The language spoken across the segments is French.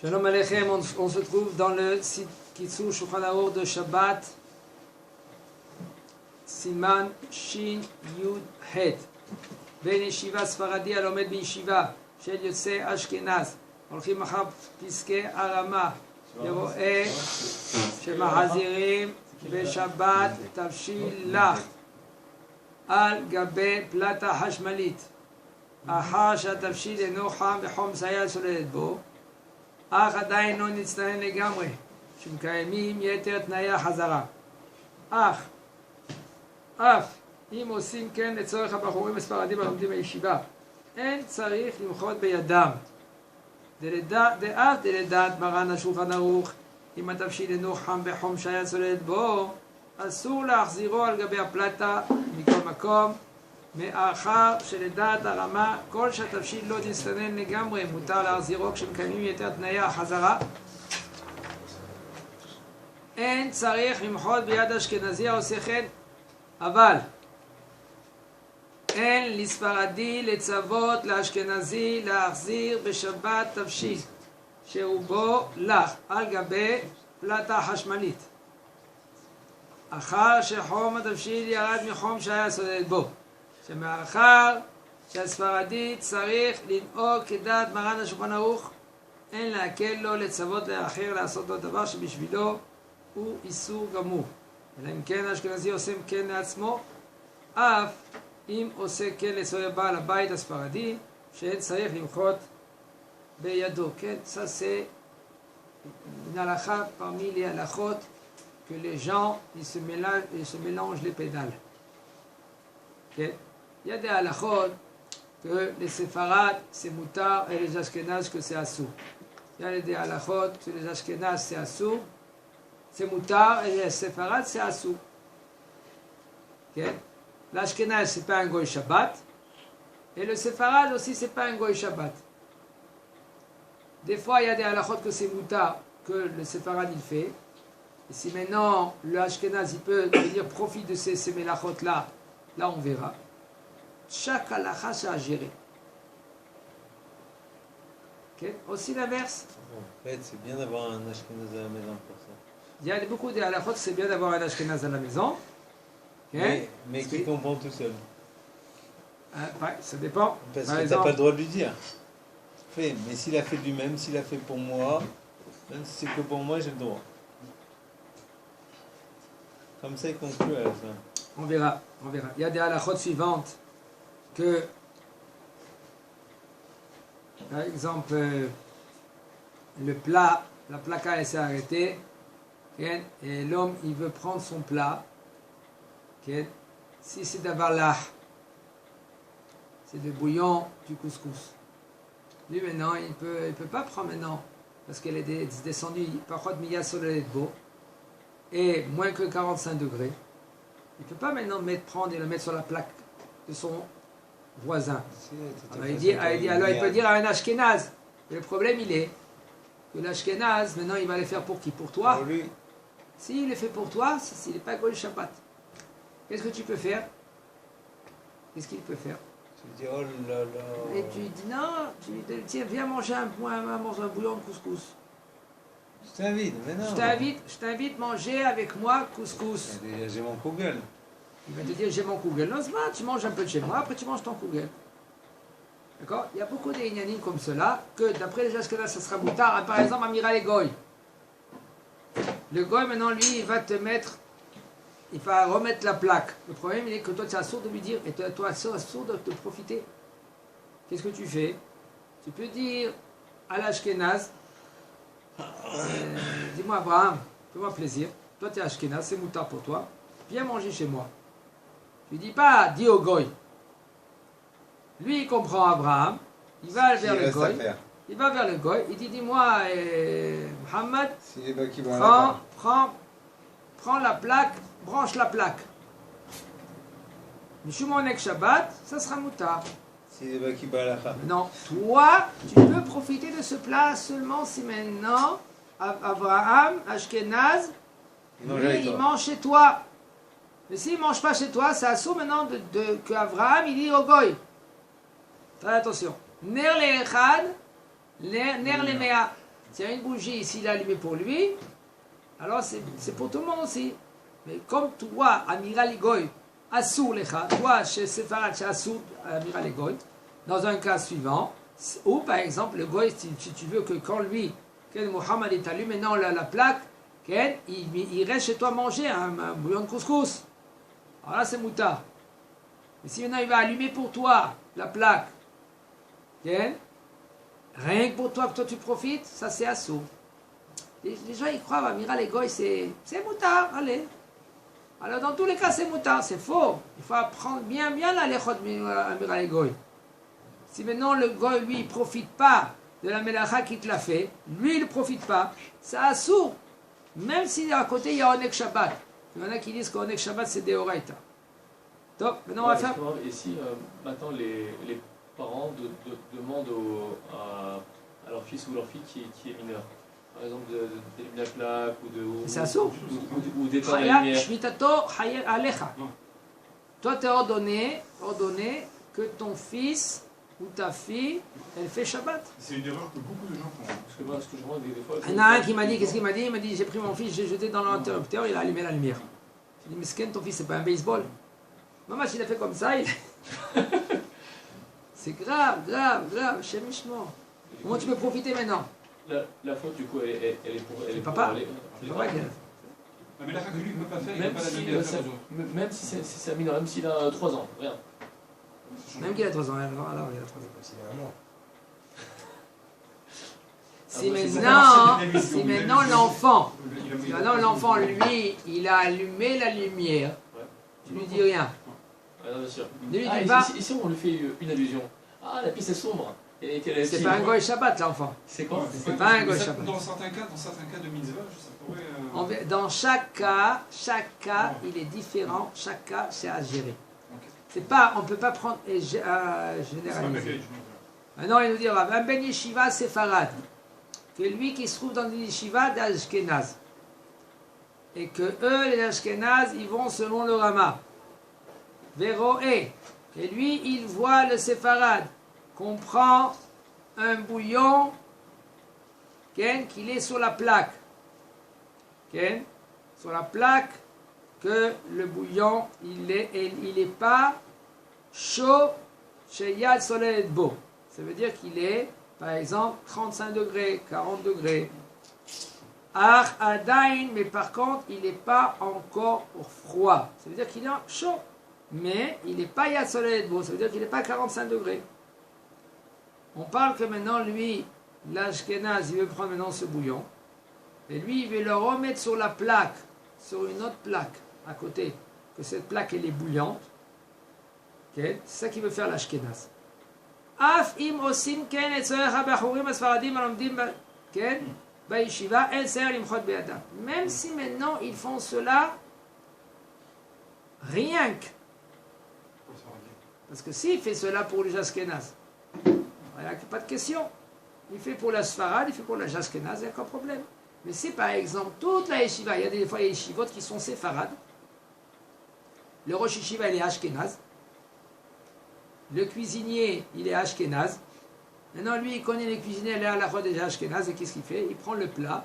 Shalom Aleichem, on se trouve dans le Kitzur Shulchan Aruch de Shabbat, Siman Shin Yud Het. Ben Yeshiva Sfaradi Alomed בישיבה של יוצאי אשכנז הולכים אחר פסקי הרמה ורואה שמחזירים בשבת תבשילח על גבי פלטה חשמלית אחר שהתבשיל אינו חם וחום סייע סולדת בו אך עדיין לא נצטנן לגמרי שמקיימים יתר תנאי החזרה אף אם עושים כן לצורך הבחורים הספרדים הלומדים בישיבה אין צריך למחות בידם דאף דלדעת מרן השולחן ערוך אם התבשיל אינו חם בחום שהיה צולדת בו אסור להחזירו על גבי הפלטה מכל מקום מאחר שלדעת הרמה כל שהתבשיל לא נסתנן לגמרי מותר להחזירו כשמקיימים יותר תנאי החזרה אין צריך למחות ביד אשכנזי העושה כן אבל אין לספרדי לצוות לאשכנזי להחזיר בשבת תבשיל שרובו לח על גבי פלטה חשמלית אחר שחום התבשיל ירד מחום שהיה סולדת בו שמאחר שהספרדי צריך לנהוג כדעת מרן השולחן ערוך אין להקל לו לצוות לאחר לעשות לו דבר שבשבילו הוא איסור גמור אלא אם כן האשכנזי עושה כן לעצמו אף אם עושה כן לצורך בעל הבית הספרדי שאין צריך למחות בידו כן, ça c'est une halakha parmi les halakhot que les gens ils se mélangent les pédales okay. Il y a des halakhot que les séfarades c'est moutar et les ashkénazes que c'est assou il y a des halakhot que les ashkénazes c'est assou c'est moutar et les séfarades c'est assou okay. L'Ashkenaz c'est pas un goy Shabbat et le séfarade aussi c'est pas un goy Shabbat. Des fois il y a des halakhot que c'est moutar que le séfarade il fait et si maintenant le Ashkenaz il peut venir profiter de ces mélachot là on verra. Chaque halakha c'est à gérer. Okay. Aussi l'inverse. En fait c'est bien d'avoir un Ashkenaz à la maison pour ça. Il y a beaucoup de halakhot c'est bien d'avoir un Ashkenaz à la maison. Mais qui comprend tout seul. Ouais, ça dépend. Parce que tu n'as pas le droit de lui dire. Mais s'il a fait lui-même, s'il a fait pour moi, même si c'est que pour moi, j'ai le droit. Comme ça, il conclut à la fin. On verra. Il y a des halakhot suivantes que, par exemple, le plat, la placa elle s'est arrêtée, et l'homme il veut prendre son plat. Si c'est d'avallah, c'est de bouillon du couscous. Lui maintenant, il peut pas prendre maintenant, parce qu'elle est descendue par contre miya solelet beau, et moins que 45 degrés. Il peut pas maintenant prendre et le mettre sur la plaque de son voisin. Alors il peut dire à un ashkénaz. Le problème il est que l'ashkénaz, maintenant il va les faire pour qui? Pour toi? Pour lui. S'il les fait pour toi, s'il n'est pas Gol Shabbat. Qu'est-ce que tu peux faire? Qu'est-ce qu'il peut faire? Tu dis oh là là. Et tu dis non, tu lui dis tiens, viens manger un bouillon de couscous. Je t'invite, mais non. Je t'invite à manger avec moi couscous. J'ai mon kugel. Il va te dire j'ai mon kugel. Non, c'est pas, tu manges un peu de chez moi, après tu manges ton kugel. D'accord? Il y a beaucoup d'inyanim comme cela, que d'après les Ashkenaz, ça sera moutar. Par exemple, Amira le Goy. Le Goy, maintenant, lui, il va te mettre. Il va remettre la plaque. Le problème, il est que toi, tu es assourd de lui dire, et toi, tu es assourd de te profiter. Qu'est-ce que tu fais? Tu peux dire à l'Ashkenaz, dis-moi, Abraham, fais-moi plaisir. Toi, tu es Ashkenaz, c'est moutar pour toi. Viens manger chez moi. Tu dis pas, dis au Goy. Lui, il comprend Abraham. Il va vers le Goy. Il va vers le Goy. Il dit, dis-moi, Mohammed, prends la plaque. Branche la plaque. Mishumonek Shabbat, ça sera moutar. Non, toi, tu peux profiter de ce plat seulement si maintenant Abraham, Ashkenaz, il mange chez toi. Mais s'il ne mange pas chez toi, c'est assourd maintenant que Abraham il dit au Goy. Très attention. Ner le Echad, ner le Mea. S'il y a une bougie, s'il a allumé pour lui, alors c'est pour tout le monde aussi. Mais comme toi, Amiral Goy, Assur Lecha, toi, chez Sefarad, chez Assur, Amiral Goy, dans un cas suivant, ou par exemple, le Goy, si tu veux que quand lui, que Mohammed est allumé, maintenant la plaque, il reste chez toi manger un bouillon de couscous. Alors là, c'est moutard. Mais si maintenant il va allumer pour toi la plaque, rien que pour toi, que toi tu profites, ça c'est Assur. Les gens ils croient, Amiral Goy, c'est moutard, allez. Alors dans tous les cas, c'est moutard, c'est faux. Il faut apprendre bien la lechot Amiral Goy. Si maintenant le Goy, lui, il ne profite pas de la melacha qui te l'a fait, lui, il ne profite pas, c'est Assur. Même si à côté, il y a Onek Shabbat. Il y en a qui disent qu'Onek Shabbat, c'est Deoraita. Donc, maintenant, on va faire... Et si maintenant les parents demandent à leur fils ou leur fille qui est mineur, par exemple d'allumer la plaque c'est Assur. ou d'éteindre la lumière. Shmitato Hayek Alecha. Toi, tu es ordonné que ton fils ou ta fille, elle fait Shabbat. C'est une erreur que beaucoup de gens font. Parce que moi, ce que je vois des fois... Il y en a un qui m'a dit, qu'est-ce qu'il m'a dit? Il m'a dit, j'ai pris mon fils, j'ai jeté dans l'interrupteur, il a allumé la lumière. J'ai dit, mais Sken, ton fils, c'est pas un baseball. Maman, s'il a fait comme ça, c'est grave, chemichement. Comment tu peux profiter maintenant? La faute, du coup, elle est pour... C'est papa. C'est papa qui a... Mais là, que lui ne peut pas faire, il ne peut pas la donner à faire aux autres. Même si c'est un mineur, même s'il a 3 ans, rien. Même qu'il a 3 ans, alors il a 3 ans. Si maintenant l'enfant, lui, il a allumé la lumière, tu lui dis rien. Ah, non, bien sûr. Ne lui dis pas. Ici, on lui fait une allusion. Ah, la piste est sombre. C'est pas un Goy Shabbat, l'enfant. C'est quoi? C'est pas un Goy Shabbat. Dans certains cas de mitzvah, ça pourrait... Dans chaque cas, il est différent. Chaque cas, c'est à gérer. C'est pas, on ne peut pas prendre et généraliser. Maintenant, il nous dit, un ben yeshiva séfarade, que lui qui se trouve dans une yeshiva d'Ashkenaz, et que eux, les Ashkenaz, ils vont selon le Rama. Véroé, et lui, il voit le séfarade, qu'on prend un bouillon, qu'il est sur la plaque. Sur la plaque, que le bouillon, il est pas chaud chez Yad Soleh Bo. Ça veut dire qu'il est, par exemple, 35 degrés, 40 degrés. Ar Adain, mais par contre, il n'est pas encore froid. Ça veut dire qu'il est chaud. Mais il n'est pas Yad Soleh Bo. Ça veut dire qu'il n'est pas 45 degrés. On parle que maintenant, lui, l'Ashkenaz, il veut prendre maintenant ce bouillon. Et lui, il veut le remettre sur la plaque, sur une autre plaque à côté, que cette plaque elle est bouillante. C'est ça qu'il veut faire l'Ashkenaz. Af im osim ken et tzorech habachurim asfaradim alomdim ba'yeshiva el ser limchot be'adam. Même si maintenant ils font cela rien que. Parce que s'il fait cela pour les Ashkenaz, il n'y a pas de question. Il fait pour la Sfarad, il fait pour la Ashkenaz, il n'y a aucun problème. Mais si par exemple toute la yeshiva, il y a des fois les yeshivot qui sont séfarades, le rosh yeshiva il est ashkenaz, le cuisinier il est ashkenaz, maintenant lui il connaît les cuisiniers, il est à la fois des ashkenaz, et qu'est-ce qu'il fait? Il prend le plat,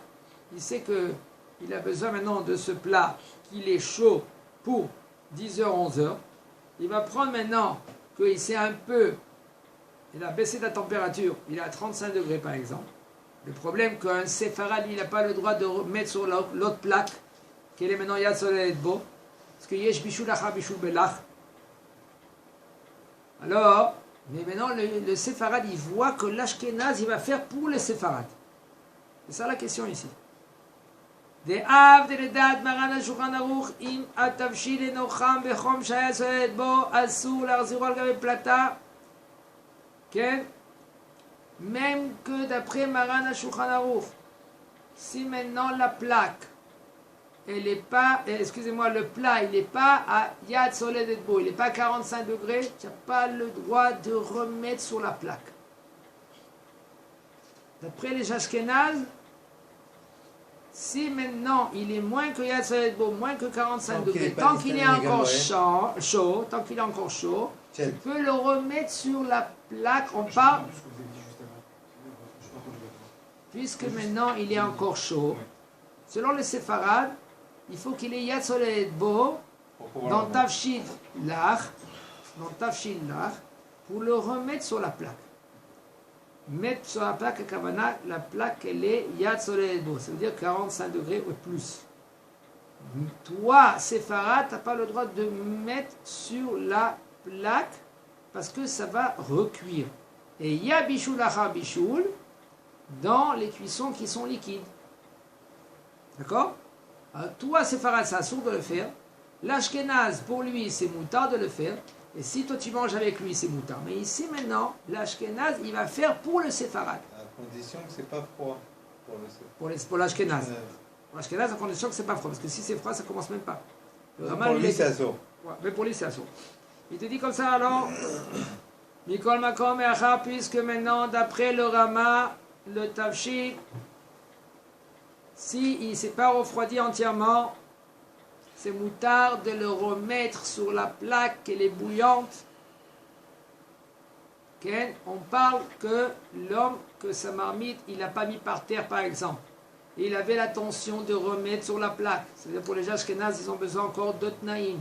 il sait qu'il a besoin maintenant de ce plat, qu'il est chaud pour 10h, 11h, il va prendre maintenant qu'il sait un peu, il a baissé la température, il est à 35 degrés par exemple. Le problème qu'un séfarade, il n'a pas le droit de mettre sur l'autre plaque, qu'elle est maintenant Yad Soleh Bo, parce que Yesh Bishul Acha Bishul Belach. Alors, mais maintenant le séfarade, il voit que l'Ashkenaz, il va faire pour le séfarade. C'est ça la question ici. De Av de Redat Maran Shulchan Aruch im atavshil enocham bechom shaya Soleh Bo asur l'arziru al gabe plata. Ken? Même que d'après Maran Shulchan Aruch, si maintenant la plaque, elle n'est pas, excusez-moi, le plat, il n'est pas à Yad Soleh Bo, il n'est pas à 45 degrés, tu n'as pas le droit de remettre sur la plaque. D'après les Ashkenaz, si maintenant il est moins que Yad Soleh Bo, moins que 45 degrés, tant qu'il est encore chaud, tant qu'il est encore chaud, tu peux le remettre sur la plaque, on parle. puisque maintenant il est encore chaud, selon les séfarades, il faut qu'il ait Yad Soleh Bo dans Tafshin Lach, pour le remettre sur la plaque. Mettre sur la plaque, Kavana, la plaque elle est Yad Soleh Bo, ça veut dire 45 degrés ou plus. Toi, séfarade, tu n'as pas le droit de mettre sur la plaque parce que ça va recuire. Et il y a bichoul achar bichoul dans les cuissons qui sont liquides. D'accord? Toi, séfarade, c'est assourd de le faire. L'ashkenaz, pour lui, c'est moutard de le faire. Et si toi tu manges avec lui, c'est moutard. Mais ici maintenant, l'ashkenaz, il va faire pour le séfarade. À condition que c'est pas froid pour le séfarade. Pour l'ashkenaz. Pour l'ashkenaz, à condition que c'est pas froid. Parce que si c'est froid, ça commence même pas. Le Rama, pour lui, c'est assourd. Ouais, mais pour lui, c'est assourd. Il te dit comme ça alors. Mikol Makom et Achar, puisque maintenant, d'après le Rama, le Tafshin, si il ne s'est pas refroidi entièrement, c'est moutard de le remettre sur la plaque qu'elle est bouillante. Okay? On parle que l'homme, que sa marmite, il n'a pas mis par terre par exemple. Et il avait l'intention de remettre sur la plaque. C'est-à-dire pour les Ashkénazes, ils ont besoin encore d'autres naïms.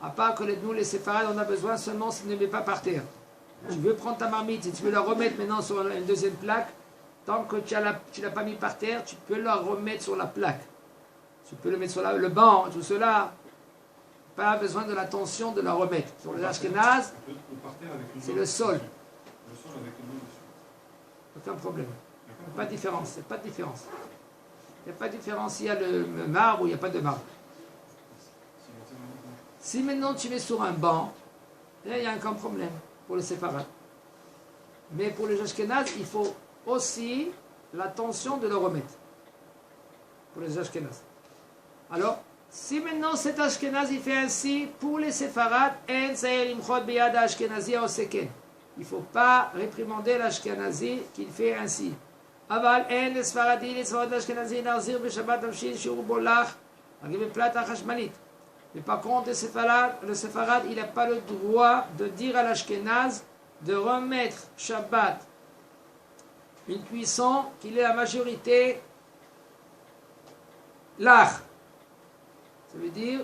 À part que nous, les séfarades, on a besoin seulement s'il ne met pas par terre. Tu veux prendre ta marmite et tu veux la remettre maintenant sur une deuxième plaque, tant que tu ne l'as pas mis par terre, tu peux la remettre sur la plaque. Tu peux le mettre sur le banc, tout cela. Pas besoin de l'attention de la remettre. Sur les Ashkénazes, c'est le sol. Le sol avec une eau dessus. Aucun problème. Il n'y a pas de différence. Il n'y a pas de différence. Il n'y a pas de différence s'il y a le marbre ou il n'y a pas de marbre. Si maintenant tu mets sur un banc, là il n'y a aucun problème pour le séparat. Mais pour les Ashkénazes, il faut aussi l'attention de le remettre. Pour les Ashkénazes. Alors, si maintenant cet Ashkénaz il fait ainsi, pour les séfarades, il ne faut pas réprimander l'Ashkénazi qu'il fait ainsi. Aval en les Sfaradi, les Sfarad l'Ashkénazi, Narzir, Beshabbat, Amshin, Shur, Bolach, Agibé Plata, Chashmalit. Mais par contre, le séfarade, il n'a pas le droit de dire à l'Ashkénaz de remettre Shabbat une cuisson qu'il est la majorité l'ach. Ça veut dire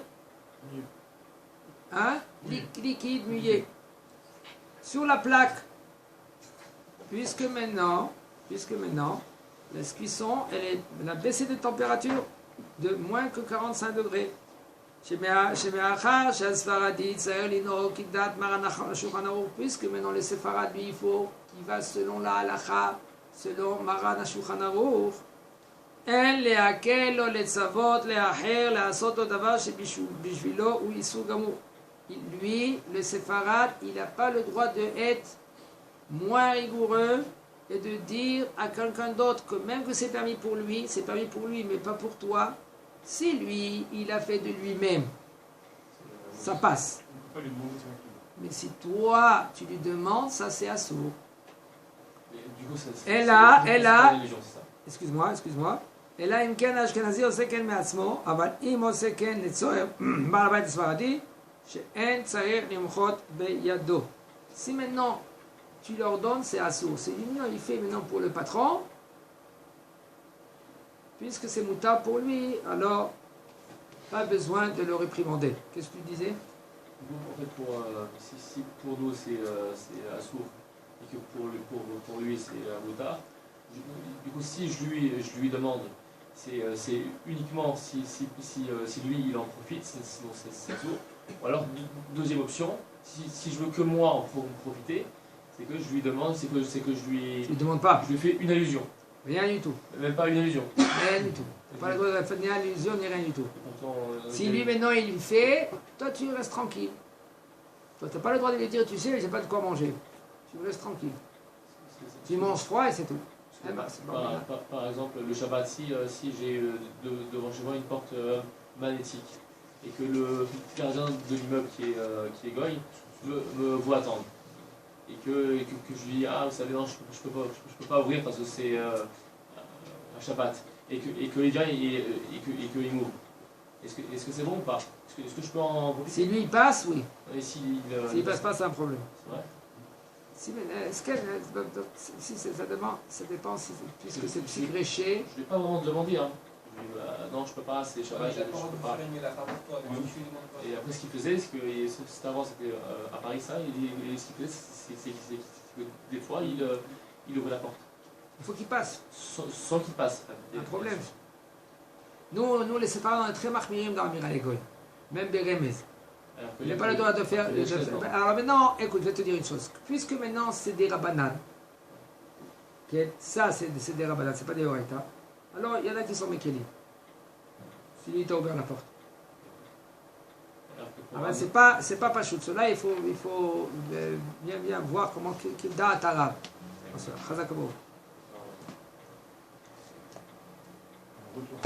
hein, liquide, mouillé. Sur la plaque, puisque maintenant, la cuisson, elle a baissé de température de moins que 45 degrés. Puisque maintenant les séfarades, lui, il faut qu'il va selon la halacha, selon Maran HaShulchan Aruch. אין להקל לו לצוות לאחר לעשות לו דבר שבשבילו הוא איסור גמור. Lui, le séfarade, il n'a pas le droit d'être moins rigoureux et de dire à quelqu'un d'autre que même que c'est permis pour lui, mais pas pour toi. Si lui, il a fait de lui-même, ça passe. Mais si toi, tu lui demandes, ça c'est assourd. Et là, excuse-moi. אלא אם כן האשכנזי עושה כן מעצמו, אבל אם עושה כן לצורך בעל הבית הספרדי, שאין צריך למחות בידו. Si maintenant tu leur donnes, c'est assourd. C'est lui, il fait maintenant pour le patron, puisque c'est moutard pour lui, alors pas besoin de le réprimander. Qu'est-ce que tu disais? En fait, si pour nous c'est assourd, et que pour lui c'est moutard, du coup si je lui demande, c'est uniquement si lui il en profite, sinon c'est assourd. Ou alors deuxième option, si je veux que moi en profiter, c'est que je lui demande, c'est que je lui demande pas. Je lui fais une allusion. Rien du tout. Même pas une allusion. Rien du tout. Pas le droit de faire ni allusion ni rien du tout. Si lui maintenant il le fait, toi tu restes tranquille. Toi tu n'as pas le droit de lui dire, tu sais, j'ai pas de quoi manger. Tu restes tranquille. Tu manges froid et c'est tout. Par exemple, le Shabbat, si j'ai devant chez moi une porte magnétique et que le gardien de l'immeuble qui est goy me voit attendre et que je lui dis vous savez non je peux pas ouvrir parce que c'est un Shabbat et qu'il vient et qu'il m'ouvre. Est-ce que c'est bon ou pas? Est-ce que je peux en profiter? Si lui il passe, oui. Et s'il passe pas, c'est un problème. C'est vrai. Si, mais est-ce qu'elle. Si ça dépend si, puisque c'est psychréché. Je ne vais pas vraiment demander. Hein. Non, je peux pas, c'est Shabbat, je peux pas. Et après, ce qu'il faisait, c'est que c'était avant, c'était à Paris, ça, et ce qu'il faisait, c'est que des fois, il ouvrait la porte. Il faut qu'il passe. Sans qu'il passe. Un problème. Nous, les séparés, on est très marmirim dans l'Amira Legoy. Même Beremez. Il n'a pas le droit de faire. Alors maintenant, écoute, je vais te dire une chose. Puisque maintenant, c'est des rabanan. Ça, c'est des rabanan, c'est pas des oraita. Alors, il y en a qui sont mékélim. Si lui t'a ouvert la porte. Alors, c'est pas pachout. Cela, il faut bien voir comment qu'il date arabe. Chazak Abo. Retour.